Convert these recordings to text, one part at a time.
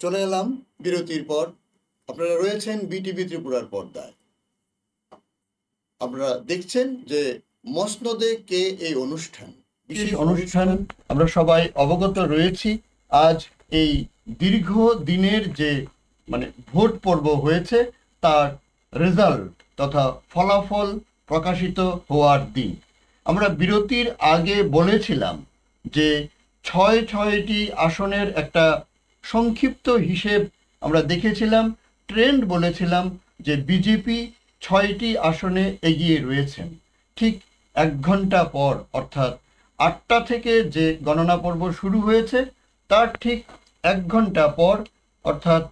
চলে এলাম বিরতির পর। আপনারা রয়েছেন বিটিভি ত্রিপুরার পর্দায়। আপনারা দেখছেন যে মসনদে কে এই অনুষ্ঠান, বিশেষ অনুষ্ঠান। আমরা সবাই অবগত রয়েছি। আজ এই দীর্ঘ দিনের যে ভোট পর্ব হয়েছে তার রেজাল্ট তথা ফলাফল প্রকাশিত হওয়ার দিন। আমরা বিরতির আগে বলেছিলাম যে ছয়টি আসনের একটা সংক্ষিপ্ত হিসেব আমরা দেখেছিলাম। ট্রেন্ড বলেছিলাম যে বিজেপি 6টি আসনে এগিয়ে রয়েছেন। ঠিক 1 ঘন্টা পর অর্থাৎ 8টা থেকে যে গণনা পর্ব শুরু হয়েছে তার ঠিক 1 ঘন্টা পর অর্থাৎ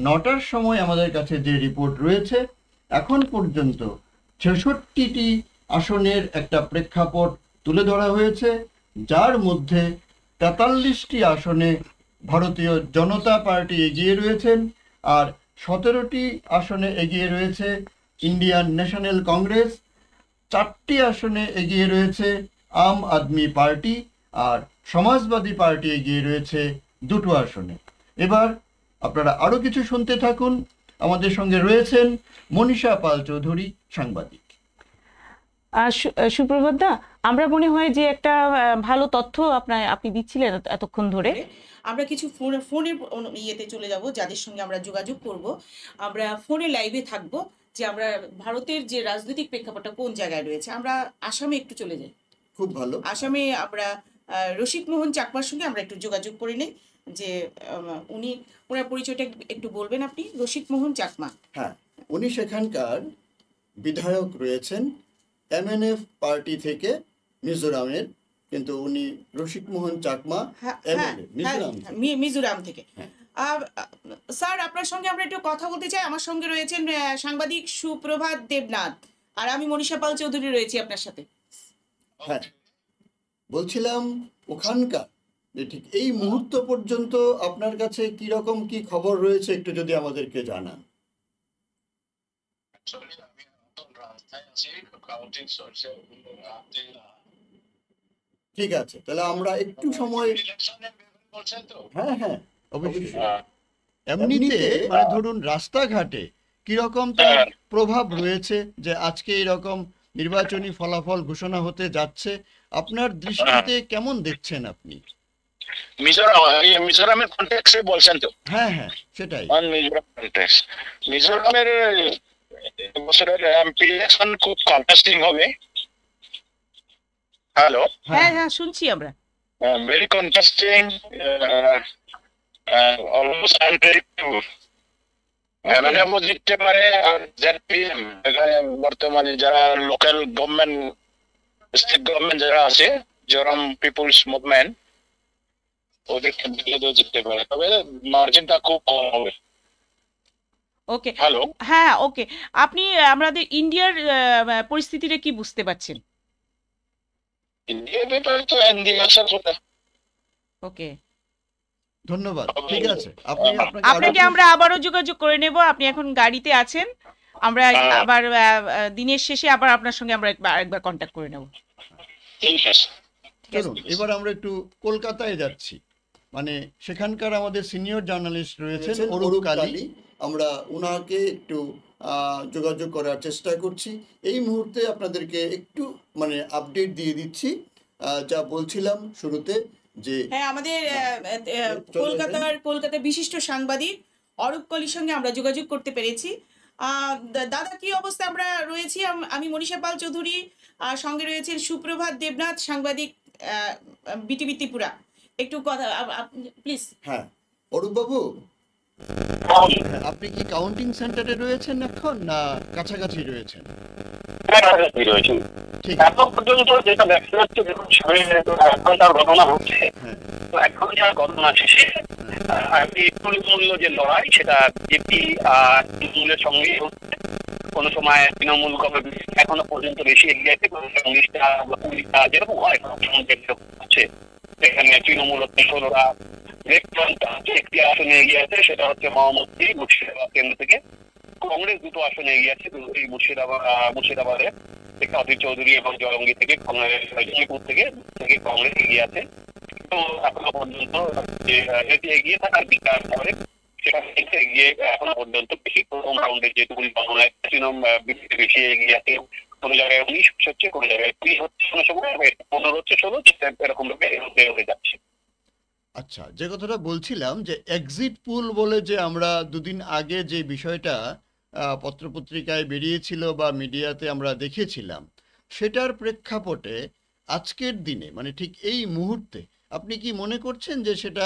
9টার সময় আমাদের কাছে যে রিপোর্ট রয়েছে, এখন পর্যন্ত 66টি আসনের একটা প্রেক্ষাপট তুলে ধরা হয়েছে, যার মধ্যে 43টি আসনে ভারতীয় জনতা পার্টি এগিয়ে রয়েছেন, আর 17টি আসনে এগিয়ে রয়েছে ইন্ডিয়ান ন্যাশনাল কংগ্রেস, 4টি আসনে এগিয়ে রয়েছে আম আদমি পার্টি, আর সমাজবাদী পার্টি এগিয়ে রয়েছে 2টো আসনে। এবার আপনারা আরো কিছু শুনতে থাকুন। আমাদের সঙ্গে রয়েছেন মনীষা পাল চৌধুরী, সাংবাদিক। সুপ্রভাত দা, আমরা মনে হয় যে একটা ভালো তথ্য আপনি দিচ্ছিলেন এতক্ষণ ধরে। আমরা কিছু ফোনের ইয়েতে চলে যাব, যাদের সঙ্গে আমরা যোগাযোগ করব। আমরা ফোনে লাইভে থাকবো যে আমরা ভারতের যে রাজনৈতিক প্রেক্ষাপটটা কোন জায়গায় রয়েছে। আমরা আসামে একটু চলে যাই। খুব ভালো। আসামে আমরা রসিক মোহন চাকমার সঙ্গে আমরা একটু যোগাযোগ করে নিই যে ওনার পরিচয়টা একটু বলবেন আপনি। রসিক মোহন চাকমা, হ্যাঁ, উনি সেখানকার বিধায়ক রয়েছেন এমএনএফ পার্টি থেকে মিজোরামের, কিন্তু উনি রসিক মোহন চাকমা মিজোরাম থেকে। স্যার, আপনার সঙ্গে আমরা একটু কথা বলতে চাই। আমার সঙ্গে রয়েছেন সাংবাদিক সুপ্রভাত দেবনাথ, আর আমি মনীষা পাল চৌধুরী রয়েছি আপনার সাথে। হ্যাঁ, বলছিলাম ওখানকার ঠিক এই মুহূর্ত পর্যন্ত আপনার কাছে কি রকম কি খবর রয়েছে একটু যদি আমাদেরকে জানান। ঠিক আছে, তাহলে আমরা একটু সময়। হ্যাঁ হ্যাঁ, অবশ্যই। এমনিতে ধরুন রাস্তাঘাটে কিরকম তার প্রভাব রয়েছে যে আজকে এরকম নির্বাচনী ফলাফল ঘোষণা হতে যাচ্ছে, আপনার দৃষ্টিতে কেমন দেখছেন আপনি? মিজোরামের কনটেক্সটে বলছেন তো? হ্যাঁ হ্যাঁ, সেটাই। মিজোরাম কনটেক্সট, মিজোরামের বছরের এমপি ইলেকশন খুব কন্টেস্টিং হবে। হ্যালো, হ্যাঁ হ্যাঁ, শুনছি আমরা। Very contesting, almost unpredictable. এমএনএফও জিততে পারে, আর জেডপিএম এখানে বর্তমানে যারা লোকাল গভর্নমেন্ট, স্টেট গভর্নমেন্ট যারা আছে, জোরাম পিপুলস মুভমেন্ট, ওদেরকে দিলেও জিততে পারে, তবে মার্জিনটা খুব কম হবে। ওকে, হ্যালো, হ্যাঁ ওকে। আপনি আমাদের ইন্ডিয়ার পরিস্থিতিটা কি বুঝতে পারছেন? ইন্ডিয়ার ব্যাপারে তো এনডিএ আসার কথা। ওকে, ধন্যবাদ। ঠিক আছে, আপনাকে আমরা আবারও যোগাযোগ করে নেব। আপনি এখন গাড়িতে আছেন, আমরা আবার দিনের শেষে আবার আপনার সঙ্গে আমরা আরেকবার কন্ট্যাক্ট করে নেব। ঠিক আছে, চলুন এবার আমরা একটু কলকাতায় যাচ্ছি। সেখানকার আমাদের সিনিয়র জার্নালিস্ট রয়েছেন অরূপ কালী, আমরা ওনাকে একটু যোগাযোগ করার চেষ্টা করছি। এই মুহূর্তে আপনাদেরকে একটু আপডেট দিয়ে দিচ্ছি। যা বলছিলাম শুরুতে যে হ্যাঁ, আমাদের কলকাতার বিশিষ্ট সাংবাদিক অরূপ কালীর সঙ্গে আমরা যোগাযোগ করতে পেরেছি। দাদা, কি অবস্থা? আমরা রয়েছি, আমি মনীষা পাল চৌধুরী, আর সঙ্গে রয়েছেন সুপ্রভাত দেবনাথ, সাংবাদিক বিটিভি ত্রিপুরা। একটু কথা প্লিজ। হ্যাঁ, অরূপ বাবু, আপনি কি কাউন্টিং সেন্টারে রয়েছেন এখন না কাছাকাছি রয়েছেন? এখন পর্যন্ত যেটা দেখা যাচ্ছে, দেখুন এখনকার ঘটনা হচ্ছে, এখন যা ঘটনা শেষে মূল্য যে লড়াই, সেটা বিজেপি আর তৃণমূলের সঙ্গে হচ্ছে। কোনো সময় তৃণমূল এখনো পর্যন্ত বেশি এগিয়ে আছে, যেরকম হয় হচ্ছে, এখানে তৃণমূল ওরা একটি আসনে এগিয়ে আছে, সেটা হচ্ছে মহামতি মুর্শিদাবাদ কেন্দ্র থেকে। কংগ্রেস 2টো আসনে এগিয়ে আছে, এই মুর্শিদাবাদে অধীর চৌধুরী এবং জলঙ্গি থেকে, জঙ্গিপুর থেকে কংগ্রেস এগিয়ে আছে। তো এখনো পর্যন্ত যে এটি এগিয়ে থাকার বিকাশ করে সেখান থেকে এগিয়ে এখনো পর্যন্ত বেশি প্রথম রাউন্ডে যেটুকুনি গণনায় বেশি এগিয়ে আছে, কোনো জায়গায় 19 হচ্ছে, কোনো জায়গায় 20 হচ্ছে, কোনো সময় 15 হচ্ছে, 16 এরকম ভাবে হয়ে যাচ্ছে। আচ্ছা, যে কথাটা বলছিলাম যে এক্সিট পুল বলে যে আমরা দুদিন আগে যে বিষয়টা পত্রপত্রিকায় বেরিয়েছিল বা মিডিয়াতে আমরা দেখেছিলাম, সেটার প্রেক্ষাপটে আজকের দিনে মানে ঠিক এই মুহূর্তে আপনি কি মনে করছেন যে সেটা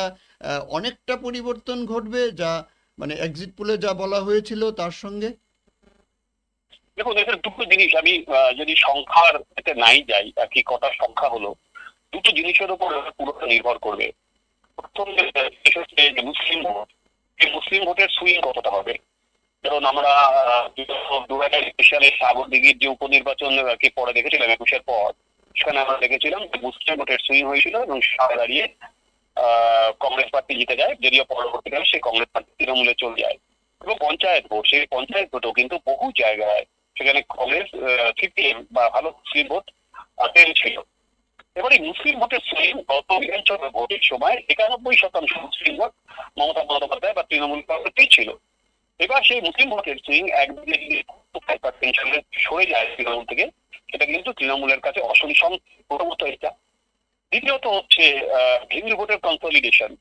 অনেকটা পরিবর্তন ঘটবে, যা মানে এক্সিট পুলে যা বলা হয়েছিল তার সঙ্গে? দেখুন, এখানে দুটো জিনিস আমি যদি সংখ্যার এতে নাই যাই, আর কি কটার সংখ্যা হলো, দুটো জিনিসের উপর পুরোটা নির্ভর করবে। প্রথম যে হচ্ছে যে মুসলিম ভোট, এই মুসলিম ভোটের সুইং কতটা হবে। কারণ আমরা 2021 সালে সাগরদিঘির যে উপনির্বাচন কি পরে দেখেছিলাম 21-এর পর, সেখানে আমরা দেখেছিলাম যে মুসলিম ভোটের সুইং হয়েছিল এবং সারা দাঁড়িয়ে কংগ্রেস পার্টি জিতে যায়, যদিও পরবর্তীকালে সেই কংগ্রেস পার্টি তৃণমূলে চলে যায়। এবং পঞ্চায়েত ভোট, সেই পঞ্চায়েত ভোটও কিন্তু বহু জায়গায় সেখানে কংগ্রেস সিপিএম বা ভালো মুসলিম ভোট ছিল। এবার এই মুসলিম ভোটের সুইং গত বিধানসভা ভোটের সময় 91% মুসলিম ভোট মমতা বন্দ্যোপাধ্যায় বা তৃণমূল কংগ্রেসেই ছিল। এবার সেই মুসলিম ভোটের সুইং একদিকে সরে যায় তৃণমূল থেকে, সেটা কিন্তু তৃণমূলের কাছে অসংসম, প্রথমত এটা। দ্বিতীয়ত হচ্ছে হিন্দু ভোটের কনসলিডেশন।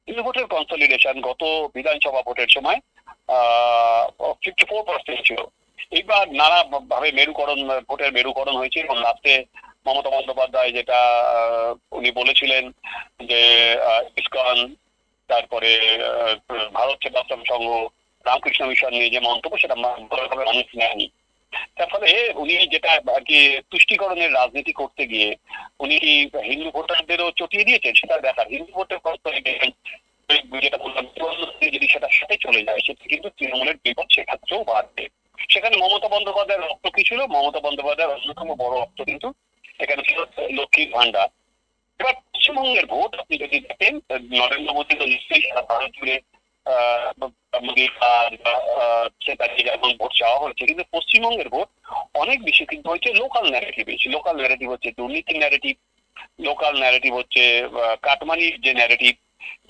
হিন্দু ভোটের কনসলিডেশন গত বিধানসভা ভোটের সময় 54% ছিল। এইবার নানা ভাবে মেরুকরণ, ভোটের মেরুকরণ হয়েছে এবং লাস্টে মমতা বন্দ্যোপাধ্যায় যেটা উনি বলেছিলেন যে ইসকন, তারপরে ভারত সেবাশ্রম সংঘ, রামকৃষ্ণ মিশন নিয়ে যে মন্তব্য, সেটা মানুষ নেয়নি। তার ফলে উনি যেটা আর কি তুষ্টিকরণের রাজনীতি করতে গিয়ে উনি হিন্দু ভোটারদেরও চটিয়ে দিয়েছেন, সেটা দেখার। হিন্দু ভোটের যেটা বললাম, যদি সেটার সাথে চলে যায়, সেটা কিন্তু তৃণমূলের বিপদ সেক্ষেত্রেও বাড়বে। সেখানে মমতা বন্দ্যোপাধ্যায়ের রক্ত কি ছিল? মমতা বন্দ্যোপাধ্যায়ের অন্যতম বড় রক্ত কিন্তু এখানে ছিল লক্ষ্মীর ভান্ডার। এবার পশ্চিমবঙ্গের ভোট আপনি যদি দেখেন, নরেন্দ্র মোদী তো নিশ্চয়ই সারা ভারত জুড়ে যেমন ভোট চাওয়া হয়েছে, কিন্তু পশ্চিমবঙ্গের ভোট অনেক বেশি কিন্তু হচ্ছে লোকাল ন্যারেটিভ। লোকাল ন্যারেটিভ হচ্ছে দুর্নীতির ন্যারেটিভ, লোকাল ন্যারেটিভ হচ্ছে কাটমানির যে ন্যারেটিভ,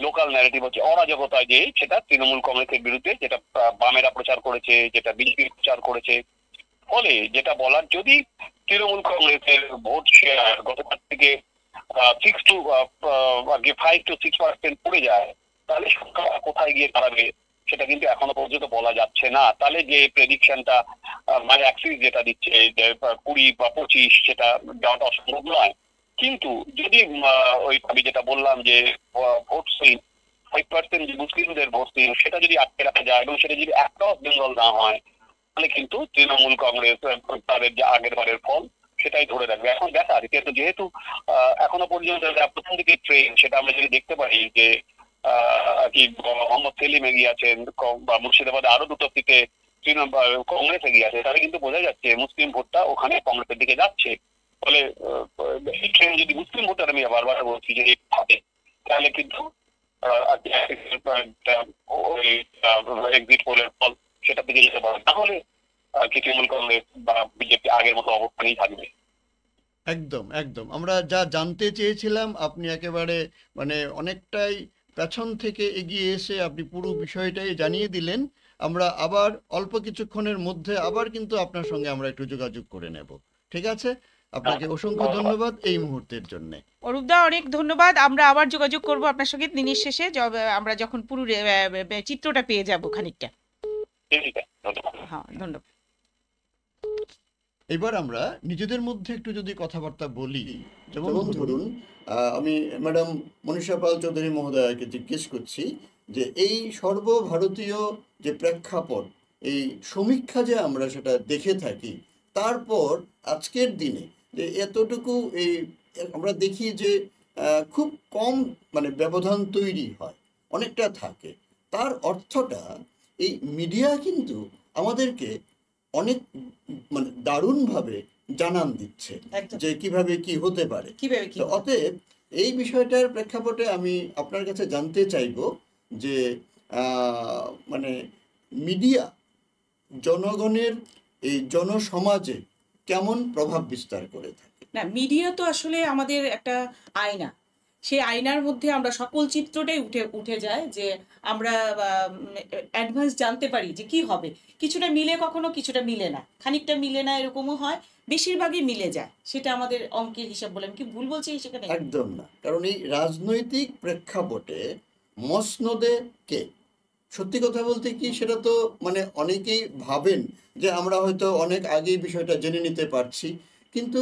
লোকাল ন্যারেটিভ হচ্ছে অরাজকতা, যে সেটা তৃণমূল কংগ্রেসের বিরুদ্ধে, যেটা বামেরা প্রচার করেছে, যেটা বিজেপি প্রচার করেছে। ফলে যেটা বলার, যদি তৃণমূল কংগ্রেসের ভোট শেয়ার গতকাল থেকে 5 to 6% পড়ে যায়, তাহলে সংখ্যা কোথায় গিয়ে দাঁড়াবে সেটা কিন্তু এখনো পর্যন্ত বলা যাচ্ছে না। তাহলে যে প্রেডিকশনটা মানে অ্যাক্সিস যেটা দিচ্ছে যে 20 বা 25, সেটা যাওয়াটা অসম্ভব নয়। কিন্তু যদি ওই আমি যেটা বললাম যে ভোট সুইং 5% যে মুসলিমদের ভোট সুইং, সেটা যদি আটকে রাখা যায় এবং সেটা যদি অ্যাক্রস বেঙ্গল না হয়, তাহলে কিন্তু তৃণমূল কংগ্রেস তাদের যে আগের বারের ফল সেটাই ধরে রাখবে। এখন দেখার, যেহেতু এখনো পর্যন্ত প্রথম দিকে ট্রেন, সেটা আমরা যদি দেখতে পারি যে কি মোহাম্মদ সেলিম এগিয়ে আছেন, বা মুর্শিদাবাদে আরো দুটো সিটে কংগ্রেস এগিয়ে আছে, তাহলে কিন্তু বোঝা যাচ্ছে মুসলিম ভোটটা ওখানে কংগ্রেসের দিকে যাচ্ছে। ফলে এই ট্রেন যদি মুসলিম ভোটার, আমি বারবার বলছি যে থাকে, তাহলে কিন্তু এক্সিট পোলের ফল সেটা দিকে যেতে পারে। তাহলে তৃণমূল কংগ্রেস বা বিজেপি আগের মতো অবস্থানেই থাকবে। একদম একদম, আমরা যা জানতে চেয়েছিলাম আপনি একেবারে মানে অনেকটাই পেছন থেকে এগিয়ে এসে আপনি পুরো বিষয়টাই জানিয়ে দিলেন। আমরা আবার অল্প কিছুক্ষণের মধ্যে আবার কিন্তু আপনার সঙ্গে আমরা একটু যোগাযোগ করে নেব, ঠিক আছে? আপনাকে অসংখ্য ধন্যবাদ এই মুহূর্তের জন্য। অরূপদা, অনেক ধন্যবাদ। আমরা আবার যোগাযোগ করব আপনার সঙ্গে দিনের শেষে, আমরা যখন পুরো চিত্রটা পেয়ে যাব খানিকটা। হ্যাঁ, ধন্যবাদ। এবার আমরা নিজেদের মধ্যে একটু যদি কথাবার্তা বলি, যেমন ধরুন আমি ম্যাডাম মনীষা পাল চৌধুরী মহোদয়াকে জিজ্ঞেস করছি যে এই সর্বভারতীয় যে প্রেক্ষাপট, এই সমীক্ষা যে আমরা সেটা দেখে থাকি, তারপর আজকের দিনে যে এতটুকু এই আমরা দেখি যে খুব কম মানে ব্যবধান তৈরি হয়, অনেকটা থাকে। তার অর্থটা এই মিডিয়া কিন্তু আমাদেরকে অনেক মানে দারুণভাবে জানান দিচ্ছে যে কিভাবে কি হতে পারে। তো অতএব এই বিষয়টার প্রেক্ষাপটে আমি আপনার কাছে জানতে চাইব যে মানে মিডিয়া জনগণের এই জনসমাজে কেমন প্রভাব বিস্তার করে থাকে। না, মিডিয়া তো আসলে আমাদের একটা আয়না। সেই আয়নার মধ্যে আমরা সকল চিত্রটাই উঠে যায়, যে আমরা অ্যাডভান্স জানতে পারি যে কি হবে। কিছুটা মিলে, কখনো কিছুটা মিলে না, খানিকটা মিলে না, এরকমও হয়, বেশিরভাগই মিলে যায়। সেটা আমাদের অঙ্কের হিসাব বলে। আমি কি ভুল বলছি সেখানে? একদম না, কারণ এই রাজনৈতিক প্রেক্ষাপটে মসনদে কে, সত্যি কথা বলতে কি, সেটা তো মানে অনেকেই ভাবেন যে আমরা হয়তো অনেক আগেই বিষয়টা জেনে নিতে পারছি, কিন্তু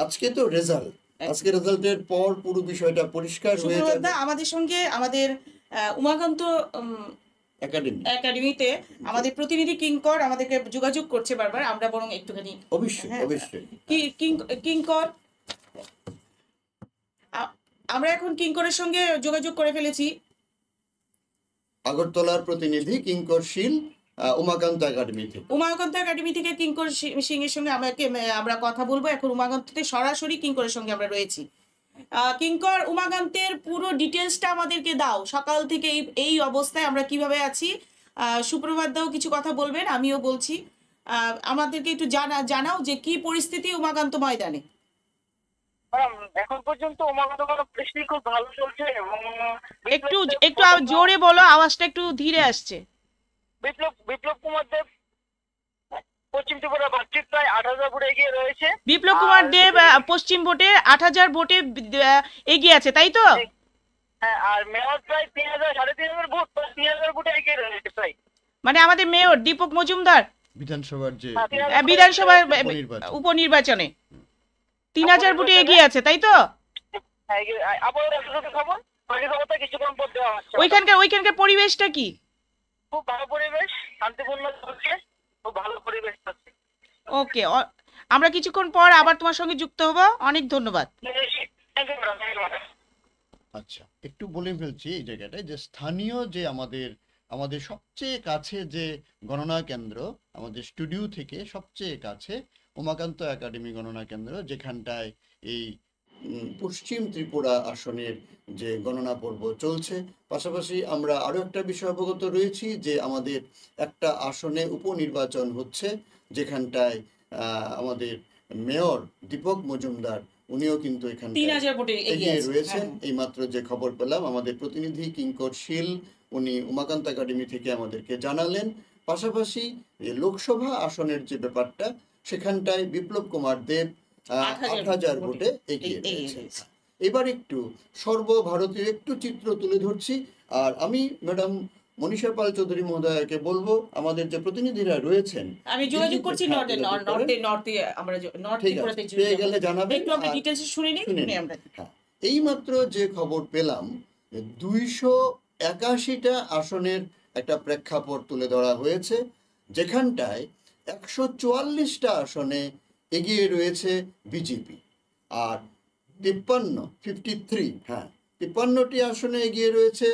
আজকে তো রেজাল্ট, আজকে রেজাল্টের পর পুরো বিষয়টা পরিষ্কার হয়ে সুব্রত যাবে। দা, আমাদের সঙ্গে আমাদের উমাকান্ত একাডেমিতে আমাদের প্রতিনিধি কিঙ্কর আমাদেরকে যোগাযোগ করছে বারবার, আমরা বরং একটুখানি। অবশ্যই হ্যাঁ, অবশ্যই কিঙ্কর, আমরা এখন কিঙ্করের সঙ্গে যোগাযোগ করে ফেলেছি। আগরতলার প্রতিনিধি কিঙ্কর শীল উমাকান্ত একাডেমি থেকে। উমাকান্ত একাডেমি থেকে কিঙ্কর সিং এর সঙ্গে আমরা কথা বলবো এখন। উমাকান্ততে সরাসরি কিঙ্করের সঙ্গে আমরা রয়েছি। কিঙ্কর, উমাকান্তের পুরো ডিটেলসটা আমাদেরকে দাও, সকাল থেকে এই অবস্থায় আমরা কিভাবে আছি। সুপ্রভাত দাও কিছু কথা বলবেন, আমিও বলছি। আমাদেরকে একটু জানাও যে কি পরিস্থিতি উমাকান্ত ময়দানে। এখন পর্যন্ত উমাকান্ত পরিস্থিতি খুব ভালো চলছে এবং একটু একটু জোরে বলো, আওয়াজটা একটু ধীরে আসছে। বিপ্লব কুমার দেব পশ্চিম ত্রিপুরা প্রার্থীর প্রায় 8,000 ভোটে এগিয়ে রয়েছে। বিপ্লব কুমার দেব পশ্চিম ভোটে 8,000 ভোটে এগিয়ে আছে, তাই তো? হ্যাঁ, আর মেয়র প্রায় 3,000 ভোট, 3,000 ভোটে এগিয়ে রয়েছে প্রায়। মানে আমাদের মেয়র দীপক মজুমদার বিধানসভার যে বিধানসভার উপনির্বাচনে 3,000 ভোটে এগিয়ে আছে, তাই তো? ওইখানকার পরিবেশটা কি? খুব ভালো পরিবেশ, শান্তিপূর্ণ চলছে, খুব ভালো পরিবেশ আছে। ওকে, আমরা কিছুক্ষণ পর আবার তোমার সঙ্গে যুক্ত হব। অনেক ধন্যবাদ। আচ্ছা, একটু বলে ফেলছি এই জায়গাটায় যে স্থানীয় যে আমাদের সবচেয়ে কাছে যে গণনা কেন্দ্র, আমাদের স্টুডিও থেকে সবচেয়ে কাছে উমাকান্ত একাডেমি গণনা কেন্দ্র, যেখানটায় এই পশ্চিম ত্রিপুরা আসনের যে গণনা পর্ব চলছে। পাশাপাশি আমরা আরো একটা বিষয় অবগত রয়েছি যে আমাদের একটা আসনে উপনির্বাচন হচ্ছে, যেখানটায় আমাদের মেয়র দীপক মজুমদার উনিও কিন্তু এখানে 3,000 ভোটে এগিয়ে রয়েছেন। এইমাত্র যে খবর পেলাম, আমাদের প্রতিনিধি কিঙ্কর শীল উনি উমাকান্ত একাডেমি থেকে আমাদেরকে জানালেন। পাশাপাশি লোকসভা আসনের যে ব্যাপারটা, সেখানটায় বিপ্লব কুমার দেব 8,000 ভোটে এগিয়ে রয়েছে। এবার একটু সর্বভারতীয় একটু চিত্র তুলে ধরছি, আর আমি ম্যাডাম মনীষা পাল চৌধুরী মহোদয়কে বলবো আমাদের যে প্রতিনিধিরা রয়েছেন, আমি যোগাযোগ করছি নর্থে আমরা নর্থ ত্রিপুরাতে পেয়ে গেলে জানাবেন। একটু আমরা ডিটেইলস শুনে নিই আমরা। হ্যাঁ, এইমাত্র যে খবর পেলাম 281টা আসনের একটা প্রেক্ষাপট তুলে ধরা হয়েছে, যেখানটায় 144টা আসনে এগিয়ে রয়েছে বিজেপি, আর 53টি আসনে এগিয়ে রয়েছে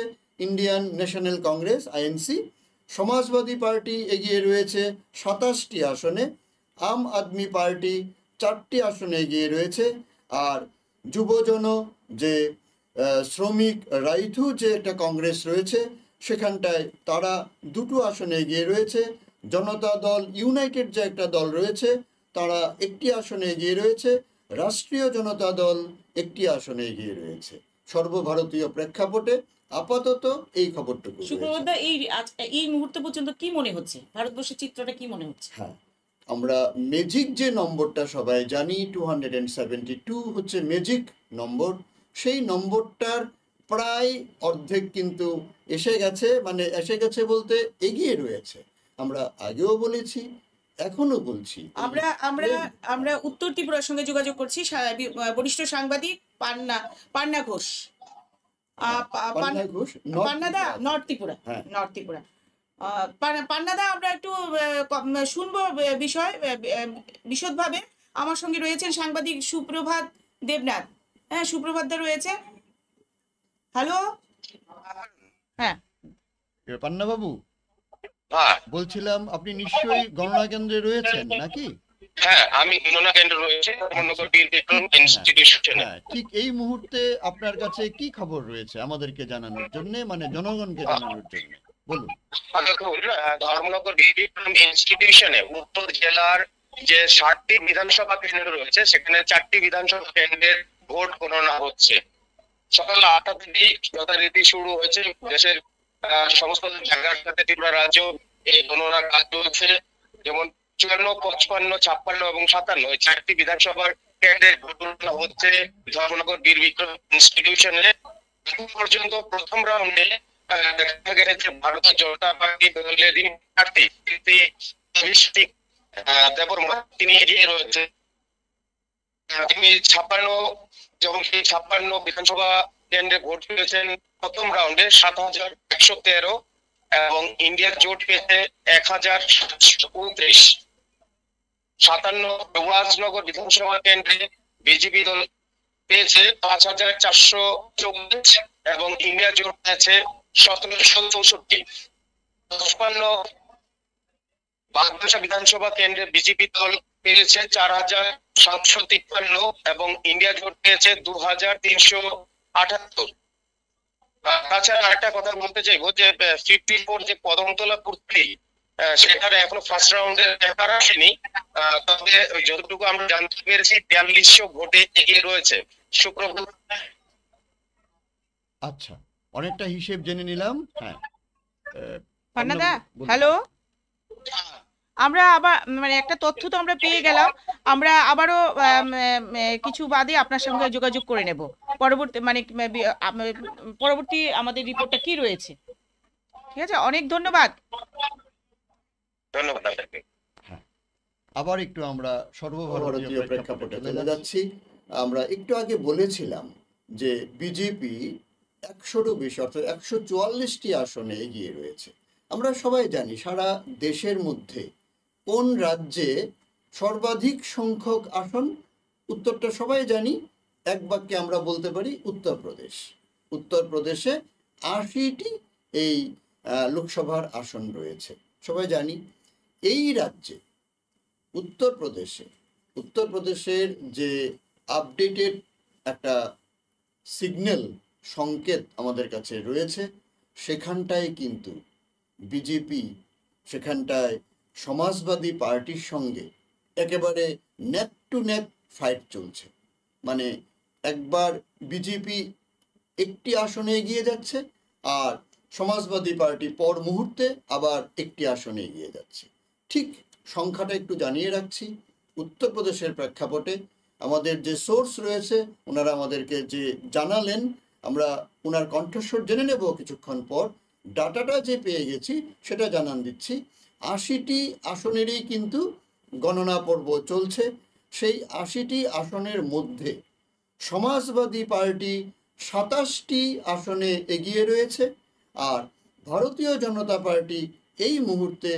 Indian national Congress INC. Samajwadi party এগিয়ে রয়েছে 27টি আসনে, আম আদমি পার্টি 4টি আসনে এগিয়ে রয়েছে, আর যুবজন যে শ্রমিক রাইথু যে একটা কংগ্রেস রয়েছে, সেখানটায় তারা 2টো আসনে এগিয়ে রয়েছে। জনতা দল ইউনাইটেড যে একটা দল রয়েছে, তারা 1টি আসনে এগিয়ে রয়েছে। রাষ্ট্রীয় জনতা দল 1টি আসনে এগিয়ে রয়েছে। সর্বভারতীয় প্রেক্ষাপটে আপাতত এই খবরটুকু। সুপ্রভাত, এই মুহূর্ত পর্যন্ত কি মনে হচ্ছে, ভারতবর্ষের চিত্রটা কি মনে হচ্ছে? হ্যাঁ, আমরা ম্যাজিক যে নম্বরটা সবাই জানি 272 হচ্ছে ম্যাজিক নম্বর, সেই নম্বরটার প্রায় অর্ধেক কিন্তু এসে গেছে বলতে এগিয়ে রয়েছে। আমরা আগেও বলেছি, এখনো বলছি। আমরা উত্তর ত্রিপুরার সঙ্গে যোগাযোগ করছি। বরিষ্ঠ সাংবাদিক পান্না ঘোষ, পান্নাদা, নর্থ ত্রিপুরা। পান্নাদা, আমরা একটু শুনবো বিষয় বিশদভাবে। আমার সঙ্গে রয়েছেন সাংবাদিক সুপ্রভাত দেবনাথ। হ্যাঁ, সুপ্রভাত দা রয়েছে। হ্যালো, হ্যাঁ পান্না বাবু, বলছিলাম আপনি নিশ্চয়ই গণনা কেন্দ্রে রয়েছেন নাকি? হ্যাঁ, আমি গণনা কেন্দ্রে রয়েছে ইনস্টিটিউশনে। ঠিক এই মুহূর্তে আপনার কাছে কি খবর রয়েছে আমাদেরকে জানানোর জন্য, মানে জনগণকে জানানোর জন্য বলুন। ধর্মনগর বিবিক্রম ইনস্টিটিউশনে উত্তর জেলার যে 7টি বিধানসভা কেন্দ্র রয়েছে, সেখানে 4টি বিধানসভা কেন্দ্রের ভোট গণনা হচ্ছে। সকাল 8টা থেকে যথারীতি শুরু হয়েছে। দেশের সমস্ত জায়গার সাথে ত্রিপুরা রাজ্য এই গণনা কাজ চলছে। যেমন 54, 55, 56 এবং 57 এই 4টি বিধানসভার কেন্দ্রে গণনা হচ্ছে ধর্মনগর বীর বিক্রম ইনস্টিটিউশনে। এখন পর্যন্ত প্রথম রাউন্ডে দেখা গেছে ভারতীয় জনতা পার্টি দলের প্রার্থী দেববর্মা তিনি এগিয়ে রয়েছে। তিনি 56 বিধানসভা কেন্দ্রে ভোট পেয়েছেন প্রথম রাউন্ডে 7,113 এবং ইন্ডিয়া জোট পেয়েছে 1,729। 57 রাজনগর বিধানসভা কেন্দ্রে বিজেপি দল পেয়েছে 5,424 এবং ইন্ডিয়া জোট পেয়েছে 1,764। 55 বাগবাসা বিধানসভা কেন্দ্রে বিজেপি দল পেয়েছে 4,753 এবং ইন্ডিয়া জোট পেয়েছে 2,378। তাছাড়া আরেকটা কথা বলতে চাইবো যে 54 যে কদমতলা পূর্তি সেটার এখনো ফার্স্ট রাউন্ডে ব্যাপার আসেনি, তবে যতটুকু আমরা জানতে পেরেছি 4200 ভোটে এগিয়ে রয়েছে শুক্রবার। আচ্ছা, অনেকটা হিসেব জেনে নিলাম। হ্যাঁ, পান্নাদা, হ্যালো। আমরা আবার মানে একটা তথ্য তো আমরা পেয়ে গেলাম, আমরা আবারও কিছু বাদে আপনার সঙ্গে যোগাযোগ করে নেব পরবর্তী মানে পরবর্তী আমাদের রিপোর্টটা কি রয়েছে। ঠিক আছে, অনেক ধন্যবাদ। ধন্যবাদ আপনাকে। আবার একটু আমরা সর্বভারতীয় প্রেক্ষাপটে চলে যাচ্ছি। আমরা একটু আগে বলেছিলাম যে বিজেপি 100-ও বেশি অর্থাৎ 144টি আসনে এগিয়ে রয়েছে। আমরা সবাই জানি সারা দেশের মধ্যে কোন রাজ্যে সর্বাধিক সংখ্যক আসন, উত্তরটা সবাই জানি, এক বাক্যে আমরা বলতে পারি উত্তরপ্রদেশ। উত্তরপ্রদেশে 80টি এই লোকসভার আসন রয়েছে, সবাই জানি। এই রাজ্যে উত্তরপ্রদেশের যে আপডেটেড একটা সিগন্যাল সংকেত আমাদের কাছে রয়েছে, সেখানটায় কিন্তু বিজেপি সেখানটায় সমাজবাদী পার্টির সঙ্গে একেবারে নেক টু নেক ফাইট চলছে। মানে একবার বিজেপি একটি আসনে এগিয়ে যাচ্ছে আর সমাজবাদী পার্টি পর মুহূর্তে আবার একটি আসনে এগিয়ে যাচ্ছে। ঠিক সংখ্যাটা একটু জানিয়ে রাখছি। উত্তরপ্রদেশের প্রেক্ষাপটে আমাদের যে সোর্স রয়েছে ওনারা আমাদেরকে যে জানালেন, আমরা ওনার কণ্ঠস্বর জেনে নেব কিছুক্ষণ পর। ডাটাটা যে পেয়ে গেছি সেটা জানান দিচ্ছি। 80টি আসনেরই কিন্তু গণনা পর্ব চলছে। সেই 80টি আসনের মধ্যে সমাজবাদী পার্টি 27টি আসনে এগিয়ে রয়েছে আর ভারতীয় জনতা পার্টি এই মুহূর্তে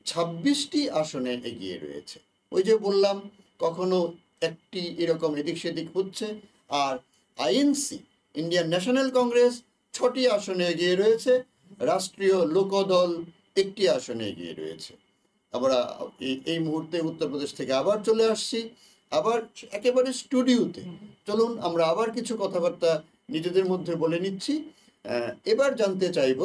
26টি আসনে এগিয়ে রয়েছে। ওই যে বললাম কখনো একটি এরকম এদিক সেদিক হচ্ছে। আর আইএনসি, ইন্ডিয়ান ন্যাশনাল কংগ্রেস 6টি আসনে এগিয়ে রয়েছে, রাষ্ট্রীয় লোকদল 1টি আসনে এগিয়ে রয়েছে। আমরা এই মুহূর্তে উত্তরপ্রদেশ থেকে আবার চলে আসছি, আবার একেবারে স্টুডিওতে। চলুন আমরা আবার কিছু কথাবার্তা নিজেদের মধ্যে বলে নিচ্ছি। এবার জানতে চাইব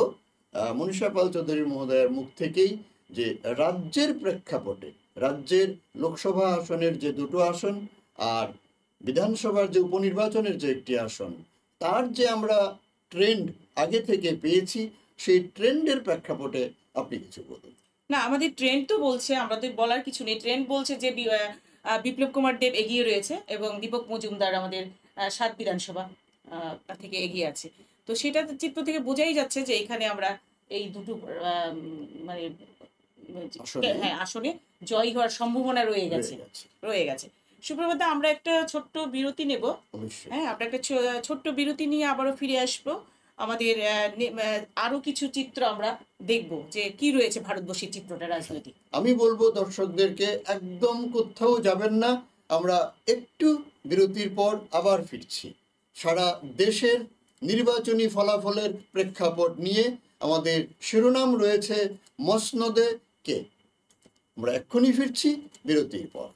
মনীষা পাল চৌধুরী মহোদয়ের মুখ থেকেই যে রাজ্যের প্রেক্ষাপটে, রাজ্যের লোকসভা আসনের যে 2টো আসন আর বিধানসভার যে উপনির্বাচনের যে 1টি আসন, তার যে আমরা ট্রেন্ড আগে থেকে পেয়েছি, সেই ট্রেন্ডের প্রেক্ষাপটে আপনি কিছু বলুন। না, আমাদের ট্রেন্ড তো বলছে, আমাদের বলার কিছু নেই। ট্রেন্ড বলছে যে বিপ্লব কুমার দেব এগিয়ে রয়েছে এবং দীপক মজুমদার আমাদের 7 বিধানসভা থেকে এগিয়ে আছে। তো সেটা চিত্র থেকে বোঝাই যাচ্ছে যে এখানে আমরা এই দুটো মানে আসনে জয়ী হওয়ার সম্ভাবনা রয়ে গেছে। সুপ্রভাত, আমরা একটা ছোট্ট বিরতি নেব। হ্যাঁ, আমরা একটা ছোট্ট বিরতি নিয়ে আবারও ফিরে আসবো। আমাদের আরো কিছু চিত্র আমরা দেখব যে কি রয়েছে ভারতবর্ষের চিত্রটা রাজনৈতিক। আমি বলবো দর্শকদেরকে একদম কোথাও যাবেন না, আমরা একটু বিরতির পর আবার ফিরছি। সারা দেশের নির্বাচনী ফলাফলের প্রেক্ষাপট নিয়ে আমাদের শিরোনাম রয়েছে মসনদে কে। আমরা এক্ষুনি ফিরছি বিরতির পর।